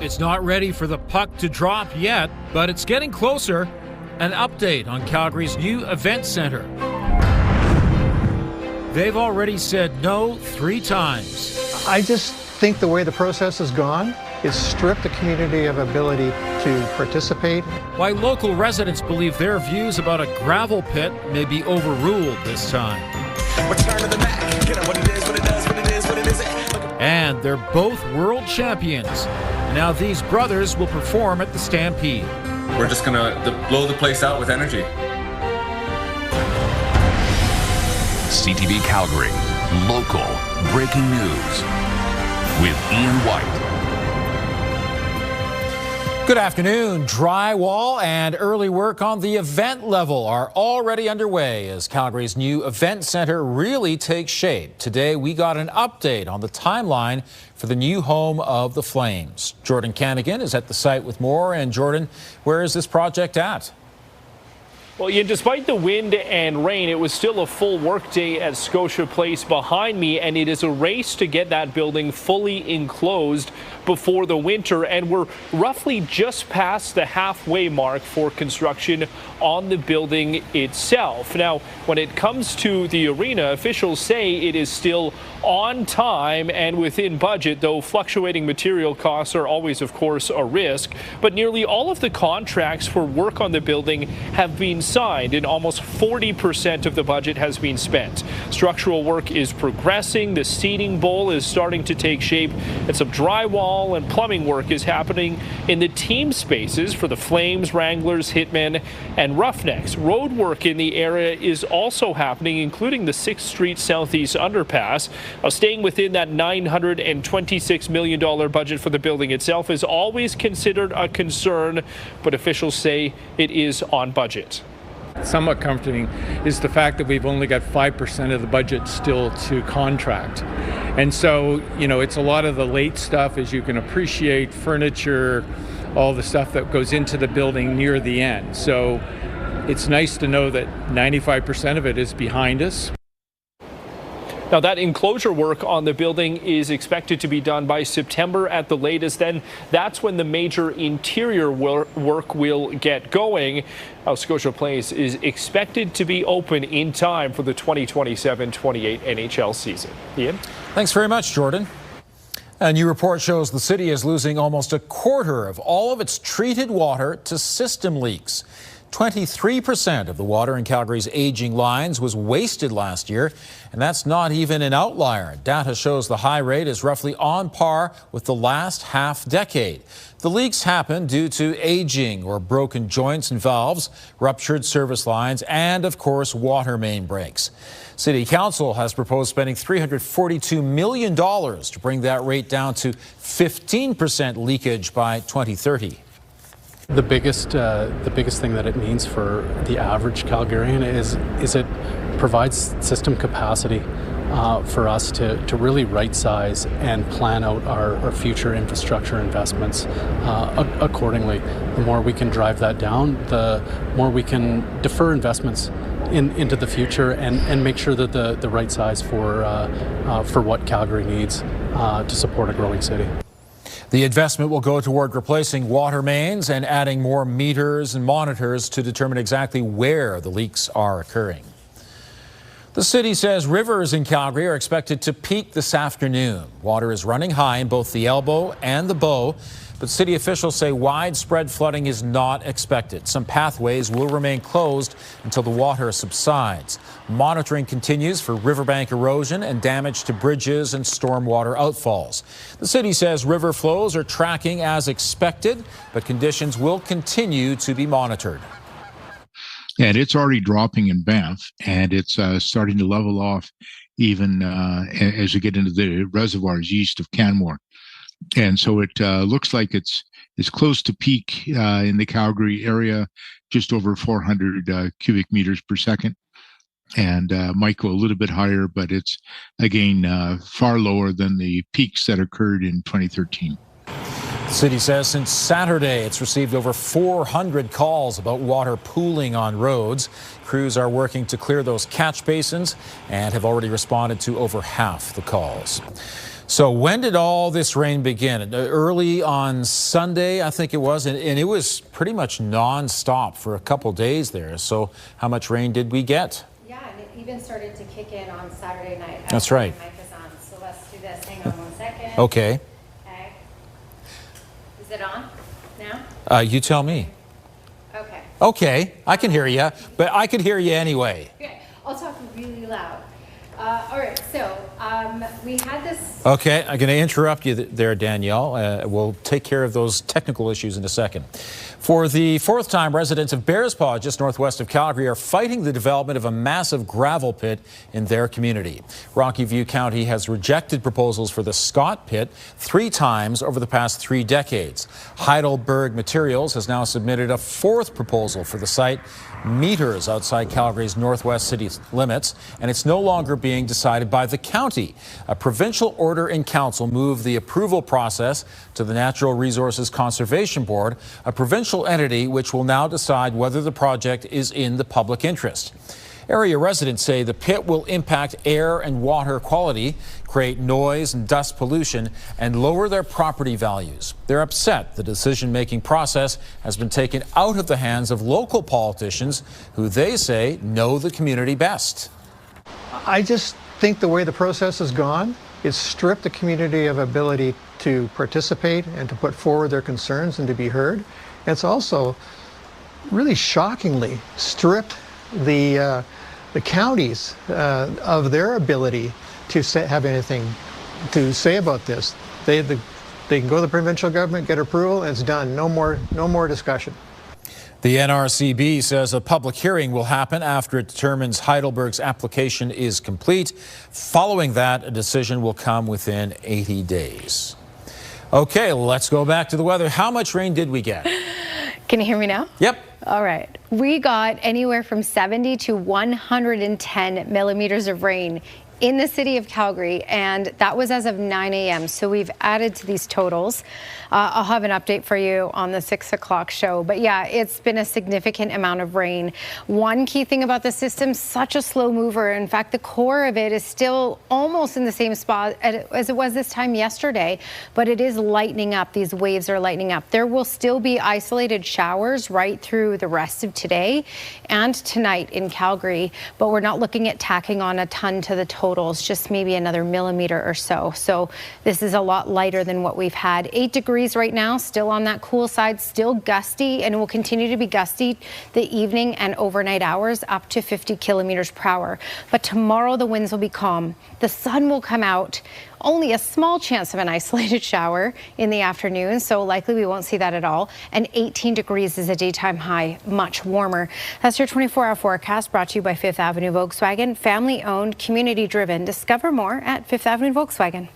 It's not ready for the puck to drop yet, but it's getting closer. An update on Calgary's new event center. They've already said no 3 times. I just think the way the process has gone, it's stripped the community of ability to participate. Why local residents believe their views about a gravel pit may be overruled this time. And they're both world champions. Now these brothers will perform at the Stampede. We're just going to blow the place out with energy. CTV Calgary, local breaking news with Ian White. Good afternoon. Drywall and early work on the event level are already underway as Calgary's new event center really takes shape. Today, we got an update on the timeline for the new home of the Flames. Jordan Canigan is at the site with more. And Jordan, where is this project at? Well, yeah, despite the wind and rain, it was still a full workday at Scotia Place behind me, and it is a race to get that building fully enclosed before the winter, and we're roughly just past the halfway mark for construction on the building itself. Now, when it comes to the arena, officials say it is still on time and within budget, though fluctuating material costs are always, of course, a risk. But nearly all of the contracts for work on the building have been signed, and almost 40% of the budget has been spent. Structural work is progressing, the seating bowl is starting to take shape, and some drywall and plumbing work is happening in the team spaces for the Flames, Wranglers, Hitmen, and Roughnecks. Road work in the area is also happening, including the 6th Street Southeast underpass. Staying within that $926 million budget for the building itself is always considered a concern, but officials say it is on budget. Somewhat comforting is the fact that we've only got 5% of the budget still to contract. And so, it's a lot of the late stuff, as you can appreciate, furniture, all the stuff that goes into the building near the end. So it's nice to know that 95% of it is behind us. Now, that enclosure work on the building is expected to be done by September at the latest. Then that's when the major interior work will get going. Scotia Place is expected to be open in time for the 2027-28 NHL season. Ian? Thanks very much, Jordan. A new report shows the city is losing almost a quarter of all of its treated water to system leaks. 23% of the water in Calgary's aging lines was wasted last year, and that's not even an outlier. Data shows the high rate is roughly on par with the last half decade. The leaks happen due to aging or broken joints and valves, ruptured service lines, and, of course, water main breaks. City Council has proposed spending $342 million to bring that rate down to 15% leakage by 2030. The biggest thing that it means for the average Calgarian is it provides system capacity for us to really right-size and plan out our future infrastructure investments accordingly. The more we can drive that down, the more we can defer investments into the future and make sure that the right size for what Calgary needs to support a growing city. The investment will go toward replacing water mains and adding more meters and monitors to determine exactly where the leaks are occurring. The city says rivers in Calgary are expected to peak this afternoon. Water is running high in both the Elbow and the Bow, but city officials say widespread flooding is not expected. Some pathways will remain closed until the water subsides. Monitoring continues for riverbank erosion and damage to bridges and stormwater outfalls. The city says river flows are tracking as expected, but conditions will continue to be monitored. And it's already dropping in Banff, and it's starting to level off even as you get into the reservoirs east of Canmore. And so it looks like it's close to peak in the Calgary area, just over 400 cubic meters per second. And might go a little bit higher, but it's, again, far lower than the peaks that occurred in 2013. The city says since Saturday, it's received over 400 calls about water pooling on roads. Crews are working to clear those catch basins and have already responded to over half the calls. So when did all this rain begin? Early on Sunday, I think it was, and it was pretty much non-stop for a couple days there. So how much rain did we get? Yeah, and it even started to kick in on Saturday night. That's right. Mic is on, so let's do this. Hang on 1 second. Okay. Okay. Is it on now? You tell me. Okay. Okay, I can hear you, but I could hear you anyway. Okay, I'll talk really loud. All right, so we had this. Okay, I'm going to interrupt you there, Danielle. We'll take care of those technical issues in a second. For the fourth time, residents of Bearspaw, just northwest of Calgary, are fighting the development of a massive gravel pit in their community. Rocky View County has rejected proposals for the Scott Pit 3 times over the past 3 decades. Heidelberg Materials has now submitted a 4th proposal for the site, meters outside Calgary's northwest city limits, and it's no longer being decided by the county. A provincial order in council moved the approval process to the Natural Resources Conservation Board, a provincial entity which will now decide whether the project is in the public interest. Area residents say the pit will impact air and water quality, create noise and dust pollution, and lower their property values. They're upset the decision-making process has been taken out of the hands of local politicians who they say know the community best. I just think the way the process has gone, it's stripped the community of ability to participate and to put forward their concerns and to be heard. It's also really shockingly stripped the counties of their ability to have anything to say about this. They can go to the provincial government, get approval, and it's done. No more discussion. The NRCB says a public hearing will happen after it determines Heidelberg's application is complete. Following that, a decision will come within 80 days. Okay, let's go back to the weather. How much rain did we get? Can you hear me now? Yep. All right. We got anywhere from 70 to 110 millimeters of rain in the city of Calgary, and that was as of 9 a.m. So we've added to these totals. I'll have an update for you on the 6 o'clock show. But yeah, it's been a significant amount of rain. One key thing about the system, such a slow mover. In fact, the core of it is still almost in the same spot as it was this time yesterday, but it is lightening up. These waves are lightening up. There will still be isolated showers right through the rest of today and tonight in Calgary, but we're not looking at tacking on a ton to the totals, just maybe another millimeter or so. So this is a lot lighter than what we've had. 8 degrees right now, still on that cool side, still gusty, and will continue to be gusty the evening and overnight hours up to 50 kilometers per hour. But tomorrow the winds will be calm. The sun will come out. Only a small chance of an isolated shower in the afternoon, so likely we won't see that at all. And 18 degrees is a daytime high, much warmer. That's your 24-hour forecast, brought to you by 5th Avenue Volkswagen. Family-owned, community-driven. Discover more at 5th Avenue Volkswagen.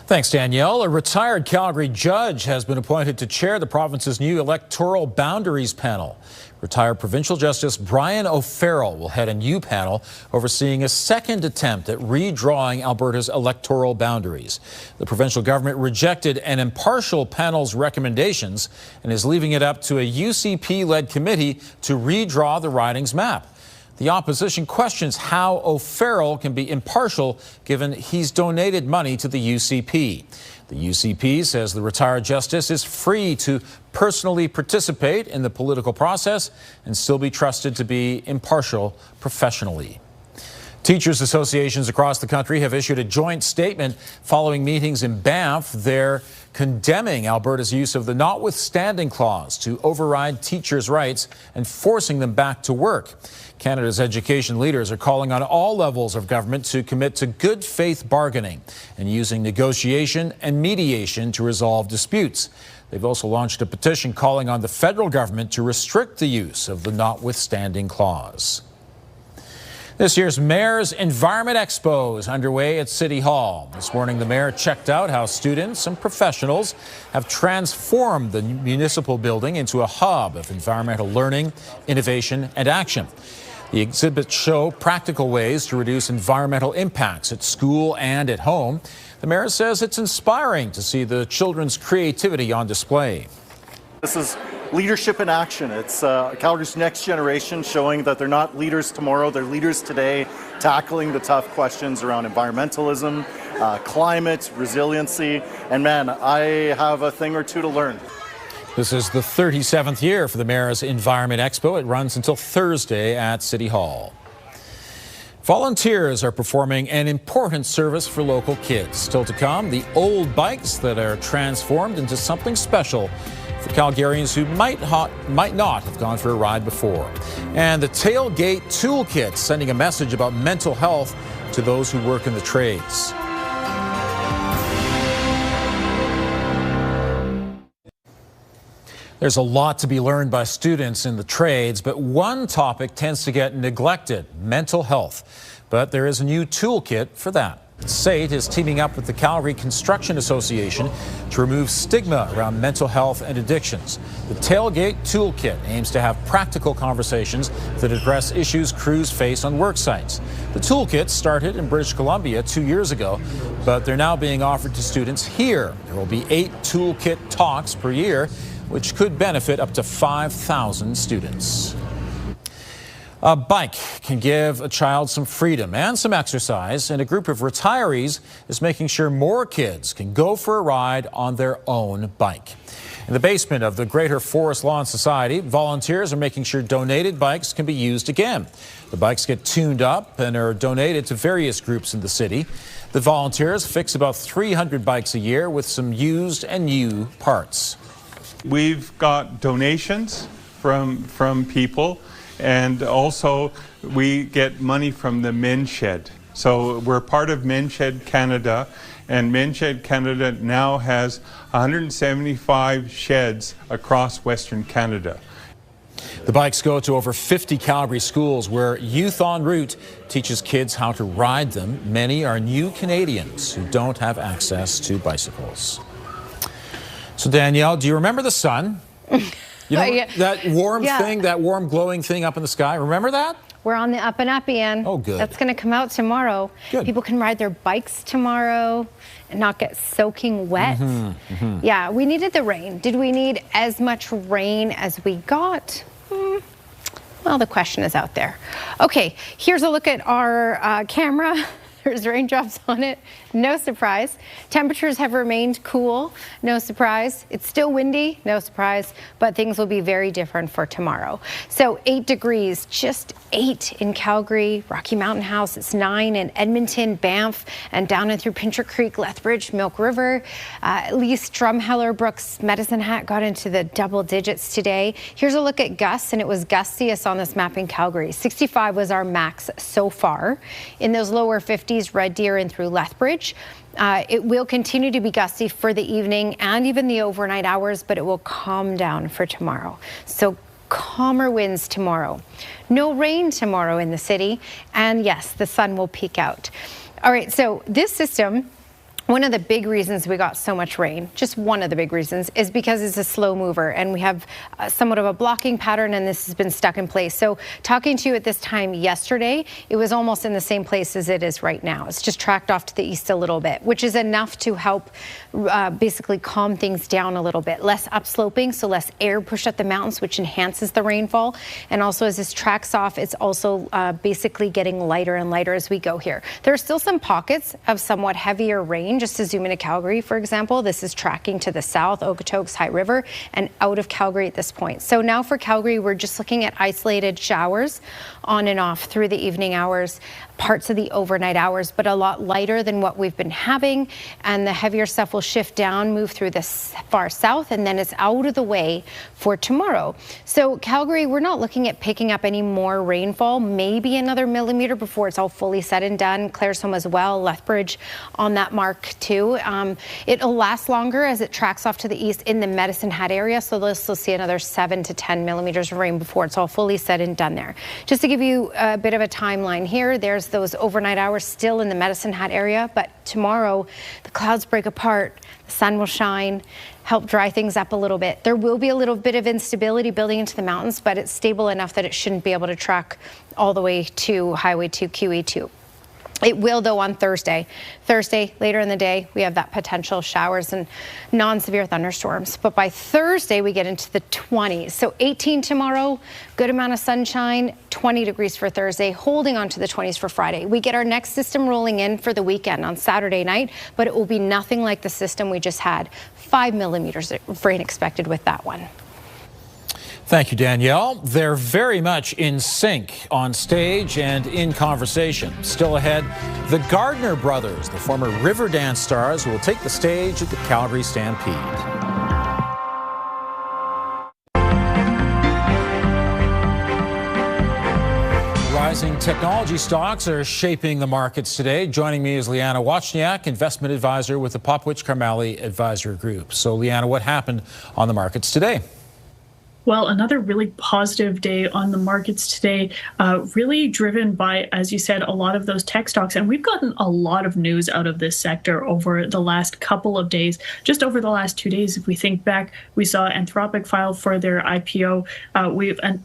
Thanks, Danielle. A retired Calgary judge has been appointed to chair the province's new electoral boundaries panel. Retired Provincial Justice Brian O'Farrell will head a new panel overseeing a second attempt at redrawing Alberta's electoral boundaries. The provincial government rejected an impartial panel's recommendations and is leaving it up to a UCP-led committee to redraw the riding's map. The opposition questions how O'Farrell can be impartial given he's donated money to the UCP. The UCP says the retired justice is free to personally participate in the political process and still be trusted to be impartial professionally. Teachers associations across the country have issued a joint statement following meetings in Banff. They're condemning Alberta's use of the notwithstanding clause to override teachers' rights and forcing them back to work. Canada's education leaders are calling on all levels of government to commit to good faith bargaining and using negotiation and mediation to resolve disputes. They've also launched a petition calling on the federal government to restrict the use of the notwithstanding clause. This year's Mayor's Environment Expo is underway at City Hall. This morning, the mayor checked out how students and professionals have transformed the municipal building into a hub of environmental learning, innovation, and action. The exhibits show practical ways to reduce environmental impacts at school and at home. The mayor says it's inspiring to see the children's creativity on display. This is leadership in action. It's Calgary's next generation showing that they're not leaders tomorrow, they're leaders today, tackling the tough questions around environmentalism, climate, resiliency, and man, I have a thing or two to learn. This is the 37th year for the Mayor's Environment Expo. It runs until Thursday at City Hall. Volunteers are performing an important service for local kids. Still to come, the old bikes that are transformed into something special for Calgarians who might not have gone for a ride before. And the Tailgate Toolkit sending a message about mental health to those who work in the trades. There's a lot to be learned by students in the trades, but one topic tends to get neglected: mental health. But there is a new toolkit for that. SAIT is teaming up with the Calgary Construction Association to remove stigma around mental health and addictions. The Tailgate Toolkit aims to have practical conversations that address issues crews face on work sites. The toolkit started in British Columbia 2 years ago, but they're now being offered to students here. There will be 8 toolkit talks per year, which could benefit up to 5,000 students. A bike can give a child some freedom and some exercise, and a group of retirees is making sure more kids can go for a ride on their own bike. In the basement of the Greater Forest Lawn Society, volunteers are making sure donated bikes can be used again. The bikes get tuned up and are donated to various groups in the city. The volunteers fix about 300 bikes a year with some used and new parts. We've got donations from people, and also we get money from the Men's Shed. So we're part of Men's Shed Canada, and Men's Shed Canada now has 175 sheds across Western Canada. The bikes go to over 50 Calgary schools where Youth en Route teaches kids how to ride them. Many are new Canadians who don't have access to bicycles. So Danielle, do you remember the sun? You know, yeah. that warm thing, that warm glowing thing up in the sky? Remember that? We're on the up and up, Ian. Oh, good. That's going to come out tomorrow. Good. People can ride their bikes tomorrow and not get soaking wet. Yeah, we needed the rain. Did we need as much rain as we got? Well, the question is out there. Okay, here's a look at our camera. There's raindrops on it. No surprise. Temperatures have remained cool. No surprise. It's still windy. No surprise. But things will be very different for tomorrow. So 8 degrees, just 8 in Calgary, Rocky Mountain House. It's 9 in Edmonton, Banff, and down and through Pincher Creek, Lethbridge, Milk River. At least Drumheller, Brooks, Medicine Hat got into the double digits today. Here's a look at gusts, and it was gustiest on this map in Calgary. 65 was our max so far. In those lower 50s, Red Deer and through Lethbridge. It will continue to be gusty for the evening and even the overnight hours, but it will calm down for tomorrow. So calmer winds tomorrow. No rain tomorrow in the city. And yes, the sun will peek out. All right, so this system, one of the big reasons we got so much rain, just one of the big reasons, is because it's a slow mover and we have somewhat of a blocking pattern, and this has been stuck in place. So talking to you at this time yesterday, it was almost in the same place as it is right now. It's just tracked off to the east a little bit, which is enough to help basically calm things down a little bit. Less upsloping, so less air pushed up the mountains, which enhances the rainfall. And also as this tracks off, it's also basically getting lighter and lighter as we go here. There are still some pockets of somewhat heavier rain. Just to zoom into Calgary, for example, this is tracking to the south, Okotoks, High River, and out of Calgary at this point. So now for Calgary, we're just looking at isolated showers on and off through the evening hours, parts of the overnight hours, but a lot lighter than what we've been having. And the heavier stuff will shift down, move through the far south, and then it's out of the way for tomorrow. So Calgary, we're not looking at picking up any more rainfall, maybe another millimeter before it's all fully said and done. Claresholm as well, Lethbridge on that mark too. It'll last longer as it tracks off to the east in the Medicine Hat area, so this will see another 7 to 10 millimeters of rain before it's all fully said and done there. Just to give you a bit of a timeline here, there's those overnight hours still in the Medicine Hat area, but tomorrow the clouds break apart, the sun will shine, help dry things up a little bit. There will be a little bit of instability building into the mountains, but it's stable enough that it shouldn't be able to track all the way to Highway 2 QE2. It will, though, on Thursday. Thursday, later in the day, we have that potential showers and non-severe thunderstorms. But by Thursday, we get into the 20s. So 18 tomorrow, good amount of sunshine, 20 degrees for Thursday, holding on to the 20s for Friday. We get our next system rolling in for the weekend on Saturday night, but it will be nothing like the system we just had. 5 millimeters of rain expected with that one. Thank you, Danielle. They're very much in sync on stage and in conversation. Still ahead, the Gardiner Brothers, the former Riverdance stars, who will take the stage at the Calgary Stampede. Rising technology stocks are shaping the markets today. Joining me is Liana Wachniak, investment advisor with the Popwich Karmali Advisory Group. So, Liana, what happened on the markets today? Well, another really positive day on the markets today, really driven by, as you said, a lot of those tech stocks. And we've gotten a lot of news out of this sector over the last couple of days. Just over the last 2 days, if we think back, we saw Anthropic file for their IPO.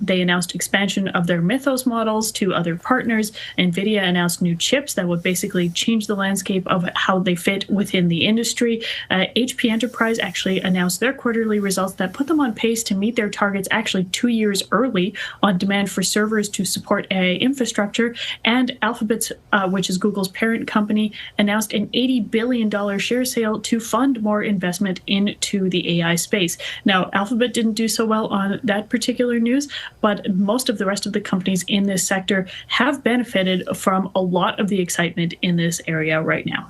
They announced expansion of their Mythos models to other partners. NVIDIA announced new chips that would basically change the landscape of how they fit within the industry. HP Enterprise actually announced their quarterly results that put them on pace to meet their targets actually 2 years early on demand for servers to support AI infrastructure. And Alphabet, which is Google's parent company, announced an $80 billion share sale to fund more investment into the AI space. Now, Alphabet didn't do so well on that particular news, but most of the rest of the companies in this sector have benefited from a lot of the excitement in this area right now.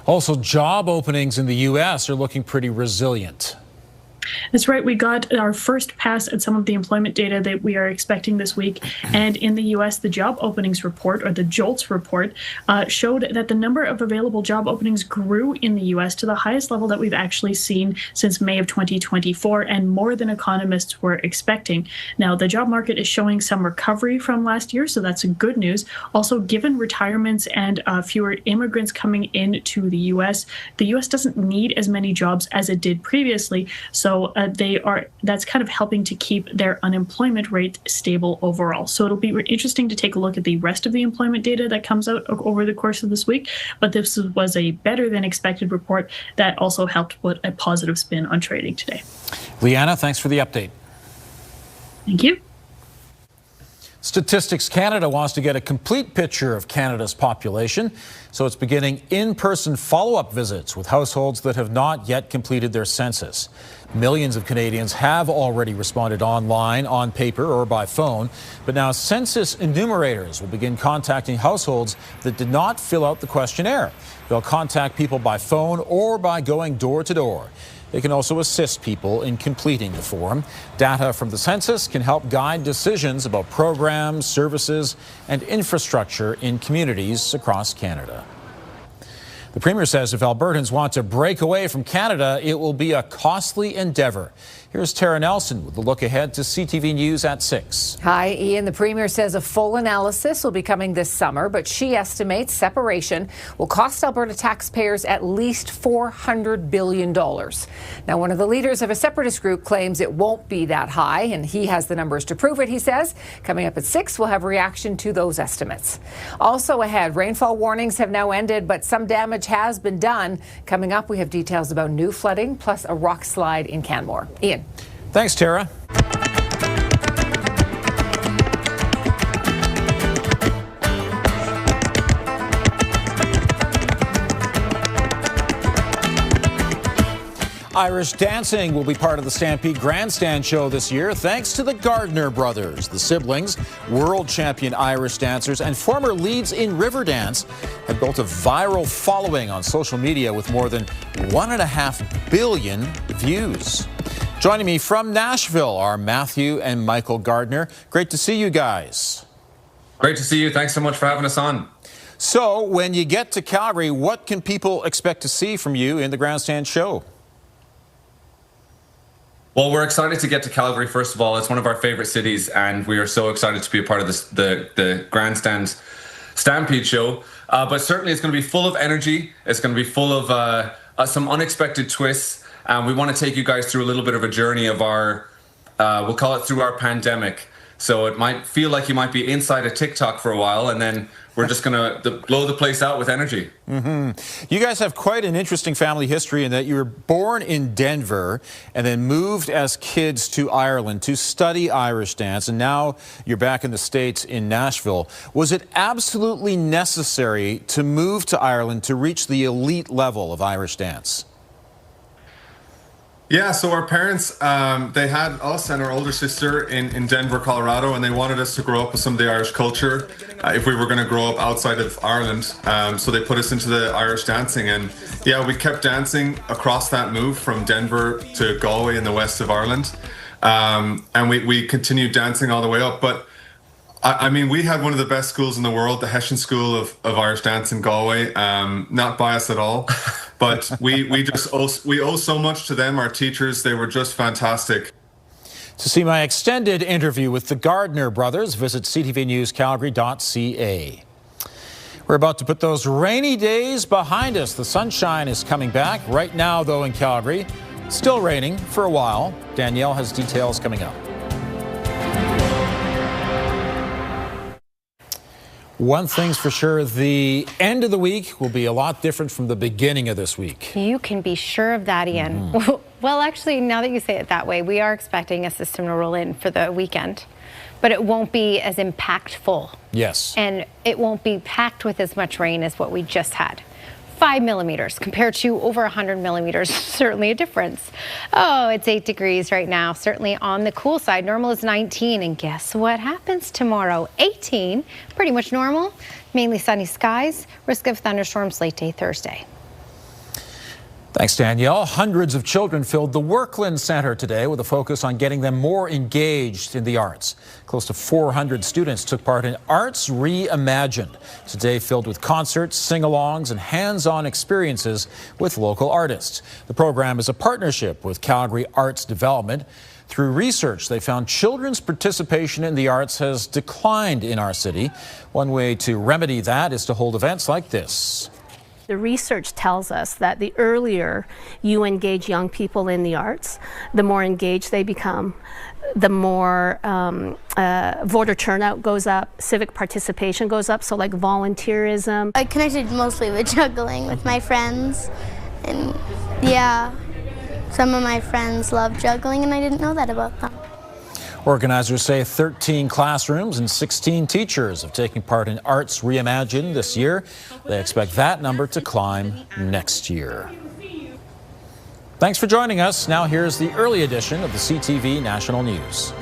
Also, job openings in the U.S. are looking pretty resilient. That's right. We got our first pass at some of the employment data that we are expecting this week. And in the U.S., the job openings report, or the JOLTS report, showed that the number of available job openings grew in the U.S. to the highest level that we've actually seen since May of 2024, and more than economists were expecting. Now, the job market is showing some recovery from last year, so that's good news. Also, given retirements and fewer immigrants coming into the U.S. doesn't need as many jobs as it did previously. So that's kind of helping to keep their unemployment rate stable overall. So it'll be interesting to take a look at the rest of the employment data that comes out over the course of this week. But this was a better than expected report that also helped put a positive spin on trading today. Liana, thanks for the update. Thank you. Statistics Canada wants to get a complete picture of Canada's population, so it's beginning in-person follow-up visits with households that have not yet completed their census. Millions of Canadians have already responded online, on paper, or by phone, but now census enumerators will begin contacting households that did not fill out the questionnaire. They'll contact people by phone or by going door to door. They can also assist people in completing the form. Data from the census can help guide decisions about programs, services, and infrastructure in communities across Canada. The Premier says if Albertans want to break away from Canada, it will be a costly endeavour. Here's Tara Nelson with a look ahead to CTV News at 6. Hi, Ian. The Premier says a full analysis will be coming this summer, but she estimates separation will cost Alberta taxpayers at least $400 billion. Now, one of the leaders of a separatist group claims it won't be that high, and he has the numbers to prove it, he says. Coming up at 6, we'll have a reaction to those estimates. Also ahead, rainfall warnings have now ended, but some damage has been done. Coming up, we have details about new flooding, plus a rock slide in Canmore. Ian. Thanks, Tara. Irish dancing will be part of the Stampede Grandstand show this year, thanks to the Gardiner Brothers. The siblings, world champion Irish dancers and former leads in Riverdance, have built a viral following on social media with more than 1.5 billion views. Joining me from Nashville are Matthew and Michael Gardiner. Great to see you guys. Great to see you. Thanks so much for having us on. So, when you get to Calgary, what can people expect to see from you in the Grandstand show? Well, we're excited to get to Calgary, first of all. It's one of our favorite cities, and we are so excited to be a part of the Grandstand Stampede show. But certainly it's going to be full of energy. It's going to be full of some unexpected twists. We want to take you guys through a little bit of a journey of our, we'll call it through our pandemic. So it might feel like you might be inside a TikTok for a while, and then we're just going to blow the place out with energy. You guys have quite an interesting family history in that you were born in Denver and then moved as kids to Ireland to study Irish dance, and now you're back in the States in Nashville. Was it absolutely necessary to move to Ireland to reach the elite level of Irish dance? Yeah, so our parents, they had us and our older sister in Denver, Colorado, and they wanted us to grow up with some of the Irish culture if we were going to grow up outside of Ireland. So they put us into the Irish dancing, and yeah, we kept dancing across that move from Denver to Galway in the west of Ireland. And we continued dancing all the way up. But I mean, we had one of the best schools in the world, the Hessian School of Irish Dance in Galway. Not biased at all, but we owe so much to them, our teachers. They were just fantastic. To see my extended interview with the Gardiner Brothers, visit ctvnewscalgary.ca. We're about to put those rainy days behind us. The sunshine is coming back. Right now, though, in Calgary, still raining for a while. Danielle has details coming up. One thing's for sure, the end of the week will be a lot different from the beginning of this week. You can be sure of that, Ian. Well, actually, now that you say it that way, we are expecting a system to roll in for the weekend, but it won't be as impactful. Yes. And it won't be packed with as much rain as what we just had. 5 millimeters compared to over 100 millimeters, certainly a difference. Oh, it's 8 degrees right now, certainly on the cool side. Normal is 19, and guess what happens tomorrow? 18, pretty much normal, mainly sunny skies, risk of thunderstorms late day Thursday. Thanks, Danielle. Hundreds of children filled the Workland Centre today with a focus on getting them more engaged in the arts. Close to 400 students took part in Arts Reimagined, today filled with concerts, sing-alongs, and hands-on experiences with local artists. The program is a partnership with Calgary Arts Development. Through research, they found children's participation in the arts has declined in our city. One way to remedy that is to hold events like this. The research tells us that the earlier you engage young people in the arts, the more engaged they become, the more voter turnout goes up, civic participation goes up, so like volunteerism. I connected mostly with juggling with my friends, and yeah, some of my friends love juggling and I didn't know that about them. Organizers say 13 classrooms and 16 teachers have taken part in Arts Reimagined this year. They expect that number to climb next year. Thanks for joining us. Now here's the early edition of the CTV National News.